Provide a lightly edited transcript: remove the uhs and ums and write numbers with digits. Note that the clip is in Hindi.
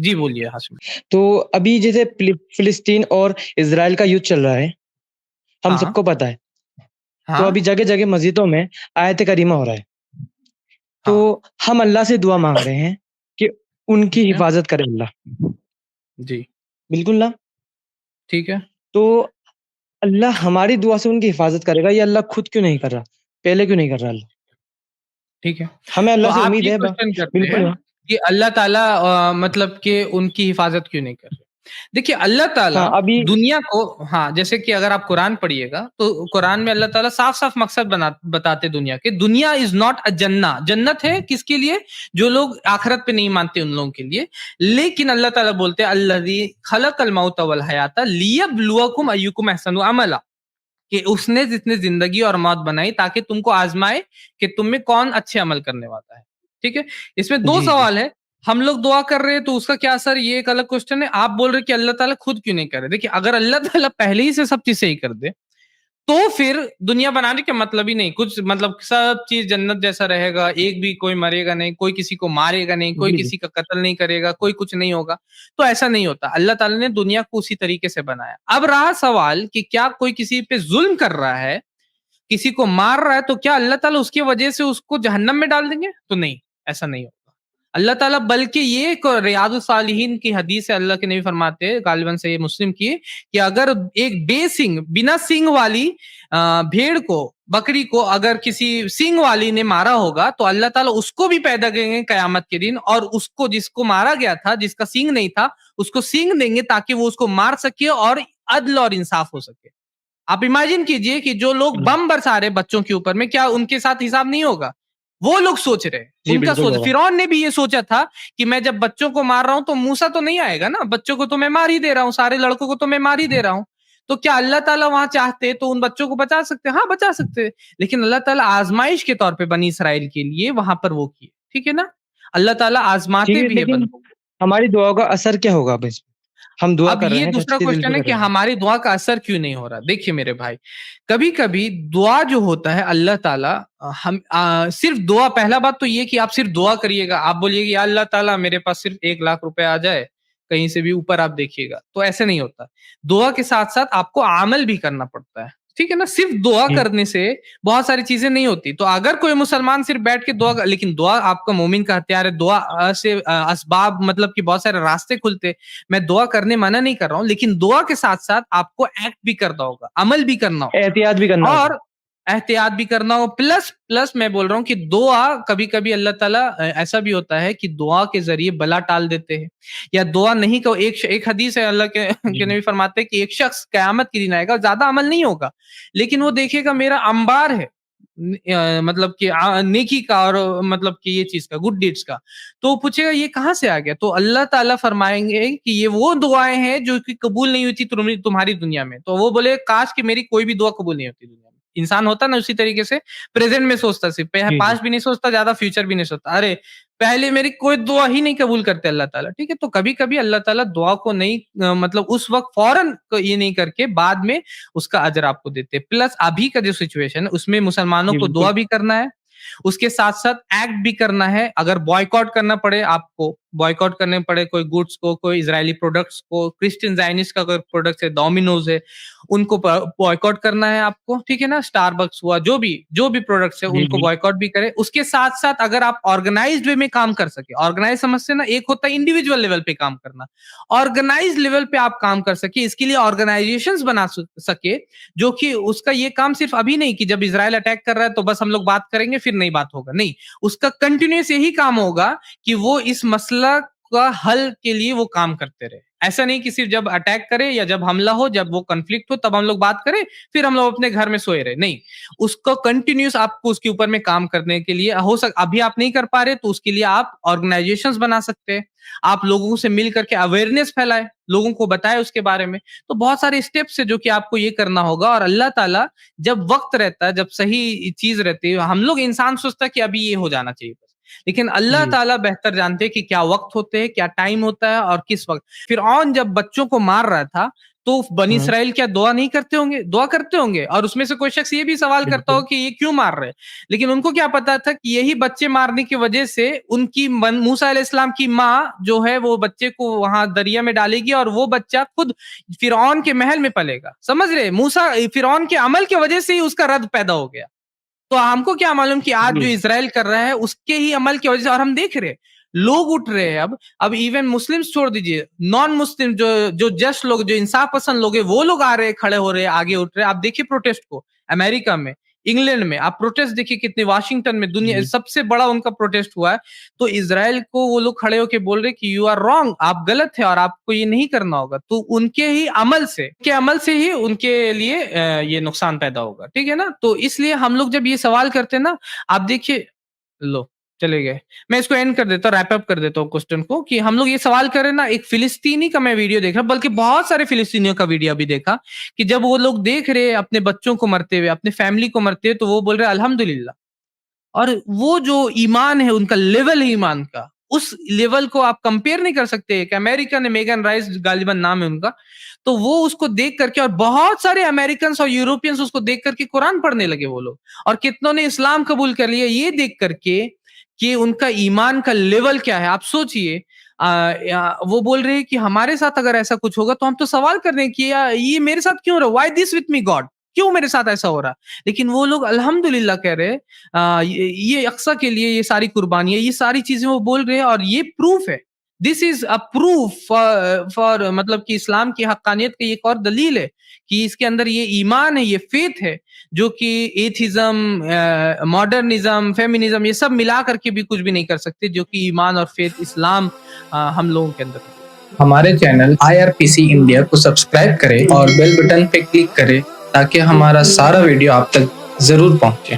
जी, बोलिए हाशिम। तो अभी जैसे फ़िलिस्तीन और इज़राइल का युद्ध चल रहा है, हम हाँ, सबको पता है। तो हाँ, अभी जगह-जगह मस्जिदों में आयत करीमा हो रहा है। तो हाँ, हम अल्लाह से दुआ माँग रहे हैं कि उनकी ठीक है। हिफ़ाज़त करे अल्लाह। जी, बिल्कुल ना? ठीक है, तो अल्लाह हमारी दुआ से उनकी हिफ़ाज़त करेगा, ये अल्लाह खुद क्यों नहीं कर रहा? पहले क्यों नहीं कर रहा अल्लाह? ठीक है। हमें तो अल्लाह से आप उम्मीद ये है क्वेश्चन करते बिल्कुल हैं ना। कि अल्लाह ताला मतलब कि उनकी हिफ़ाज़त क्यों नहीं कर रहे? देखिए अल्लाह ताला हाँ, अभी दुनिया को हाँ, जैसे कि अगर आप कुरान पढ़िएगा, तो कुरान में अल्लाह ताला साफ-साफ मकसद बताते दुनिया के। दुनिया इज़ नॉट अ जन्नह। जन्नत है किसके लिए? जो लोग आखिरत पे नहीं मानते उन लोगों के लिए। लेकिन अल्लाह ताला बोलते हैं, "अल्लज़ी खलक़ल मौत वल हयाता लियब्लुवकुम अय्युकुम अहसनु अमला।" कि उसने जितने ज़िंदगी और मौत बनाई ताकि तुमको आज़माए कि तुम में कौन अच्छे अमल करने वाला है। ठीक है? इसमें 2 जी, जी। सवाल है, हम लोग दुआ कर रहे हैं तो उसका क्या असर ये एक अलग क्वेश्चन है। आप बोल रहे हैं कि अल्लाह ताला खुद क्यों नहीं कर रहे? देखिए अगर अल्लाह ताला पहले ही से सब चीज़ सही कर दे, तो फिर दुनिया बनाने का मतलब ही नहीं। कुछ मतलब सब चीज़ जन्नत जैसा रहेगा, एक भी कोई मरेगा नहीं, कोई किसी को मारेगा नहीं, कोई जी, जी। किसी का कत्ल नहीं करेगा, कोई कुछ नहीं होगा। तो ऐसा नहीं होता। अल्लाह ताला ने दुनिया को उसी तरीके से बनाया। अब रहा सवाल कि क्या कोई किसी पे ज़ुल्म कर रहा है, किसी को मार रहा है, तो क्या अल्लाह ताला उसकी वजह से उसको जहन्नम में डाल देंगे? तो नहीं, ऐसा नहीं होगा। अल्लाह ताला बल्कि ये एक रियादुस सालिहीन की हदीस है, अल्लाह के नबी फरमाते हैं, गालिबन सही मुस्लिम की, कि अगर एक बेसींग बिना सींग वाली भेड़ को, बकरी को अगर किसी सींग वाली ने मारा होगा, तो अल्लाह ताला उसको भी पैदा करेंगे कयामत के दिन, और उसको जिसको मारा गया था, जिसका सींग नहीं था, उसको सींग देंगे ताकि वो उसको मार सके और अदल और इंसाफ हो सके। आप इमेजिन कीजिए कि जो लोग हुँ। बम बरसा रहे बच्चों के ऊपर में, क्या उनके साथ हिसाब नहीं होगा? वो लोग सोच रहे हैं, जी, उनका बिल्कुल सोच, होगा। फिरौन ने भी ये सोचा था कि मैं जब बच्चों को मार रहा हूँ तो मूसा तो नहीं आएगा ना, बच्चों को तो मैं मार ही दे रहा हूँ, सारे लड़कों को तो मैं मार ही दे रहा हूँ। तो क्या अल्लाह ताला वहां चाहते तो उन बच्चों को बचा सकते? हाँ, बचा सकते। लेकिन अल्लाह ताला आजमाइश के तौर पे बनी इसराइल के लिए वहां पर वो किए, ठीक है ना? अल्लाह ताला ठीक आजमाते है, भी है लेकिन बंदों को। हमारी दुआओं का असर क्या होगा अब इसमें? हम दुआ अब कर रहे ये हैं, दूसरा सच्चे दिल क्वेश्चन से है कर कि रहे हैं। हमारी दुआ का असर क्यों नहीं हो रहा? देखिए मेरे भाई, कभी-कभी दुआ जो होता है अल्लाह ताला सिर्फ़ दुआ, पहला बात तो ये कि आप सिर्फ़ दुआ करिएगा। आप बोलिए कि या अल्लाह ताला मेरे पास सिर्फ़ 1 लाख रुपए आ जाए, कहीं से भी ऊपर आप देखिएगा, तो ऐसे नहीं होता। दुआ के साथ-साथ आपको अमल भी करना पड़ता है, ठीक है ना? सिर्फ़ दुआ जी, करने से बहुत सारी चीज़ें नहीं होती। तो अगर कोई मुसलमान सिर्फ़ बैठ के दुआ लेकिन दुआ आपका मोमिन का हथियार है, दुआ से असबाब मतलब कि बहुत सारे रास्ते खुलते। मैं दुआ करने मना नहीं कर रहा हूँ, लेकिन दुआ के साथ-साथ आपको एक्ट भी करना होगा, अमल भी करना एहतियात भी करना होगा होगा। और एहतियात भी करना हो, प्लस प्लस मैं बोल रहा हूँ कि दुआ कभी-कभी अल्लाह ताला ऐसा भी होता है कि दुआ के ज़रिए बला टाल देते हैं, या दुआ नहीं को एक हदीस है, अल्लाह के जी, के नबी फरमाते हैं कि एक शख्स कयामत के दिन आएगा, ज़्यादा अमल नहीं होगा, लेकिन वो देखेगा मेरा अंबार है मतलब कि नेकी का और मतलब कि ये चीज़ का, गुड डीड्स का। तो वो पूछेगा ये कहाँ से आ गया? तो अल्लाह ताला फरमाएँगे कि ये वो दुआएँ हैं जो कि कबूल नहीं हुई थी तुम्हारी दुनिया में। तो वो बोले काश कि मेरी कोई भी दुआ कबूल नहीं होती दुनिया में। इंसान होता है ना उसी तरीके से प्रेज़ेंट में सोचता सिर्फ़, जी, जी। पास्ट भी नहीं सोचता, ज़्यादा फ्यूचर भी नहीं सोचता। अरे! पहले मेरी कोई दुआ ही नहीं कबूल करते अल्लाह ताला, ठीक है? तो कभी-कभी अल्लाह ताला दुआ को नहीं मतलब उस वक़्त फ़ौरन ये नहीं करके बाद में उसका अजर आपको देते हैं। प्लस अभी का जो सिचुएशन है उसमें मुसलमानों जी, को बिल्कुल। दुआ भी करना है, उसके साथ-साथ एक्ट भी करना है। अगर बॉयकॉट करना पड़े आपको, बॉयकॉट करने पड़े कोई गुड्स को, कोई इज़राइली प्रोडक्ट्स को, क्रिश्चियन ज़ायनिस्ट का कोई प्रोडक्ट्स है, डोमिनोज़ है, उनको बॉयकॉट करना है आपको, ठीक है ना? स्टारबक्स हुआ, जो भी प्रोडक्ट्स है जी, उनको जी। बॉयकॉट भी करें। उसके साथ-साथ अगर आप ऑर्गेनाइज़्ड वे में काम कर सकें, ऑर्गेनाइज़ समझते हैं ना? एक होता है इंडिविजुअल लेवल पे काम करना, ऑर्गेनाइज़्ड लेवल पे आप काम कर सकें, इसके लिए ऑर्गेनाइज़ेशंस बना सके, जो कि उसका ये काम सिर्फ अभी नहीं कि जब इज़राइल अटैक कर रहा है तो बस हम लोग बात करेंगे फिर नहीं बात होगा, नहीं। उसका कंटिन्यूअस यही काम होगा कि वो इस मसला का हल के लिए वो काम करते रहे। ऐसा नहीं कि सिर्फ जब अटैक करे या जब हमला हो, जब वो कॉन्फ्लिक्ट हो तब हम लोग बात करें, फिर हम लोग अपने घर में सोए रहे, नहीं। उसको कंटिन्यूअस आपको उसके ऊपर में काम करने के लिए अभी आप नहीं कर पा रहे तो उसके लिए आप ऑर्गेनाइजेशंस बना सकते हैं। आप लोगों से मिल करके अवेयरनेस फैलाएँ, लोगों को बताएँ उसके बारे में। तो बहुत सारे स्टेप्स है जो कि आपको ये करना होगा, और अल्लाह ताला जब वक़्त रहता है, जब सही चीज़ रहती है, हम लोग इंसान सोचता है कि अभी ये हो जाना चाहिए बस। लेकिन अल्लाह जी, ताला बेहतर जानते हैं कि क्या वक़्त होते हैं, क्या टाइम होता है और किस वक़्त। फ़िरऔन जब बच्चों को मार रहा था, तो बनी हुँ, इसराइल क्या दुआ नहीं करते होंगे? दुआ करते होंगे और उसमें से कोई शख्स ये भी सवाल करता हो बिल्कुल। कि ये क्यों मार रहे हैं? लेकिन उनको क्या पता था कि यही बच्चे मारने की वजह से उनकी मूसा अलैहिस्सलाम की माँ जो है वो बच्चे को वहां दरिया में डालेगी और वो बच्चा खुद फिरौन के महल में पलेगा। समझ रहे? मूसा फिरौन के अमल की वजह से ही उसका रद पैदा हो गया। तो हमको क्या मालूम कि आज जो जी, इज़राइल कर रहा है उसके ही अमल की वजह से, और हम देख रहे हैं, लोग उठ रहे हैं अब इवन मुस्लिम्स छोड़ दीजिए, नॉन मुस्लिम जो जो जस्ट लोग, जो इंसाफ पसंद लोग हैं, वो लोग आ रहे हैं, खड़े हो रहे हैं, आगे उठ रहे हैं। आप देखिए प्रोटेस्ट को, अमेरिका में, इंग्लैंड में, आप प्रोटेस्ट देखिए कितने, वाशिंगटन में दुनिया जी, सबसे बड़ा उनका प्रोटेस्ट हुआ है। तो इज़राइल को वो लोग खड़े होके बोल रहे हैं कि यू आर रॉन्ग, आप गलत है और आपको ये नहीं करना होगा। तो उनके ही अमल से, के अमल से ही उनके लिए ये नुकसान पैदा होगा, ठीक है ना? तो इसलिए हम लोग जब ये सवाल करते हैं ना, आप देखिए, लो चले गए। मैं इसको एंड कर देता हूँ, रैप अप कर देता हूँ क्वेश्चन को, कि हम लोग ये सवाल कर रहे हैं ना, एक फिलिस्तीनी का मैं वीडियो देख रहा, बल्कि बहुत सारे फिलिस्तीनियों का वीडियो अभी देखा, कि जब वो लोग देख रहे हैं अपने बच्चों को मरते हुए, अपने फैमिली को मरते हुए, तो वो बोल रहे हैं अल्हम्दुलिल्लाह। और वो जो ईमान है, उनका लेवल है ईमान का, उस लेवल को आप कंपेयर नहीं कर सकते। एक अमेरिकन है, मेगन राइस गालिबन नाम है उनका, तो वो उसको देख करके, और बहुत सारे अमेरिकन्स और यूरोपियंस उसको देख करके कुरान पढ़ने लगे वो लोग, और कितनों ने इस्लाम कबूल कर लिया ये देख करके कि उनका ईमान का लेवल क्या है। आप सोचिए, वो बोल रहे हैं कि हमारे साथ अगर ऐसा कुछ होगा तो हम तो सवाल कर रहे हैं कि ये मेरे साथ क्यों हो रहा है, why this with me God, क्यों मेरे साथ ऐसा हो रहा है? लेकिन वो लोग अल्हम्दुलिल्लाह कह रहे हैं। ये अक्सा के लिए ये सारी कुर्बानियाँ, ये सारी चीज़ें वो बोल रहे हैं, और ये प्रूफ है। This is a proof for मतलब कि इस्लाम की हक्कानियत की एक और दलील है कि इसके अंदर ये ईमान है, ये फ़ेथ है, जो कि एथिज़्म, मॉडर्निज़्म, फेमिनिज़्म, ये सब मिला करके भी कुछ भी नहीं कर सकते, जो कि ईमान और फ़ेथ इस्लाम हम लोगों के अंदर है। हमारे चैनल IRPC इंडिया को सब्सक्राइब करें और बेल बटन पे क्लिक करें ताकि हमारा सारा वीडियो आप तक ज़रूर पहुँचे।